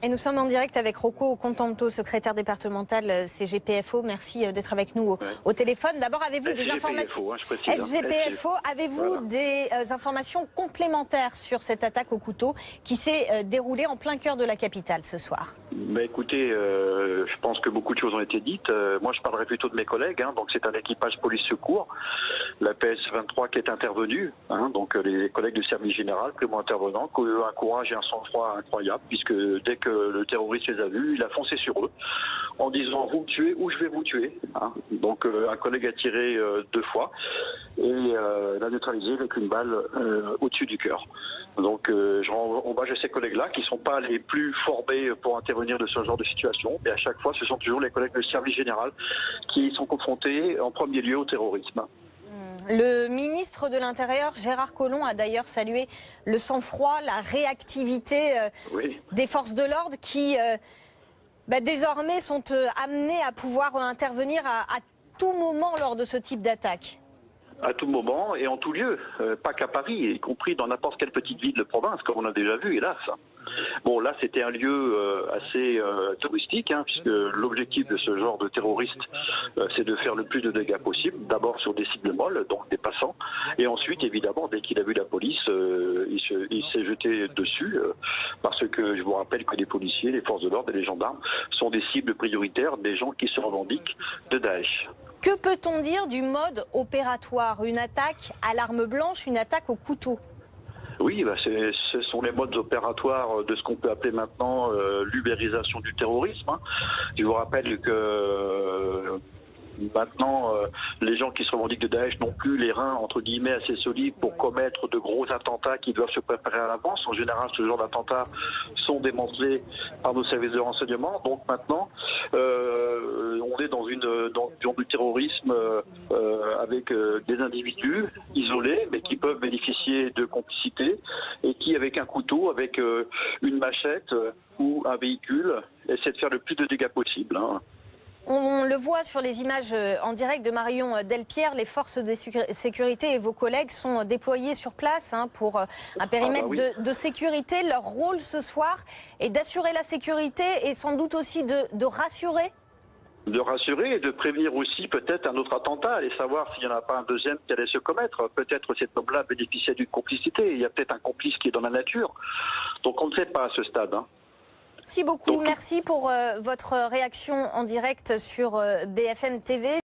Et nous sommes en direct avec Rocco Contanto, secrétaire départemental CGPFO. Merci d'être avec nous au téléphone. D'abord, avez-vous des informations SGPFO, avez-vous des informations complémentaires sur cette attaque au couteau qui s'est déroulée en plein cœur de la capitale ce soir? Écoutez, je pense que beaucoup de choses ont été dites. Moi, je parlerai plutôt de mes collègues. Donc, c'est un équipage police-secours, la PS23 qui est intervenue. Donc, les collègues du service général, primo intervenants, qui ont eu un courage et un sang-froid incroyable, puisque dès que le terroriste les a vus, il a foncé sur eux en disant vous me tuez ou je vais vous tuer. Donc, un collègue a tiré 2 fois et l'a neutralisé avec une balle au-dessus du cœur. Donc, je rends hommage à ces collègues-là qui ne sont pas les plus formés pour intervenir de ce genre de situation. Et à chaque fois, ce sont toujours les collègues du service général qui sont confrontés en premier lieu au terrorisme. Le ministre de l'Intérieur, Gérard Collomb, a d'ailleurs salué le sang-froid, la réactivité des forces de l'ordre qui, désormais, sont amenées à pouvoir intervenir à tout moment lors de ce type d'attaque. À tout moment et en tout lieu, pas qu'à Paris, y compris dans n'importe quelle petite ville de province, comme on a déjà vu, hélas. Bon, là, c'était un lieu assez touristique, puisque l'objectif de ce genre de terroriste, c'est de faire le plus de dégâts possible. D'abord sur des cibles molles, donc des passants, et ensuite, évidemment, dès qu'il a vu la police, il s'est jeté dessus, parce que je vous rappelle que les policiers, les forces de l'ordre et les gendarmes sont des cibles prioritaires des gens qui se revendiquent de Daesh. Que peut-on dire du mode opératoire? Une attaque à l'arme blanche, une attaque au couteau? Oui, ce sont les modes opératoires de ce qu'on peut appeler maintenant l'ubérisation du terrorisme. Je vous rappelle que maintenant, les gens qui se revendiquent de Daesh n'ont plus les reins, entre guillemets, assez solides pour commettre de gros attentats qui doivent se préparer à l'avance. En général, ce genre d'attentats sont démantelés par nos services de renseignement. Donc maintenant, on est dans du terrorisme avec des individus isolés, mais qui peuvent bénéficier de complicité et qui, avec un couteau, avec une machette ou un véhicule, essaient de faire le plus de dégâts possible. On le voit sur les images en direct de Marion Delpierre, les forces de sécurité et vos collègues sont déployés sur place pour un périmètre de sécurité. Leur rôle ce soir est d'assurer la sécurité et sans doute aussi de rassurer. De rassurer et de prévenir aussi peut-être un autre attentat, aller savoir s'il n'y en a pas un deuxième qui allait se commettre. Peut-être cet homme-là bénéficiait d'une complicité. Il y a peut-être un complice qui est dans la nature. Donc on ne sait pas à ce stade. Merci beaucoup. Merci pour votre réaction en direct sur BFM TV.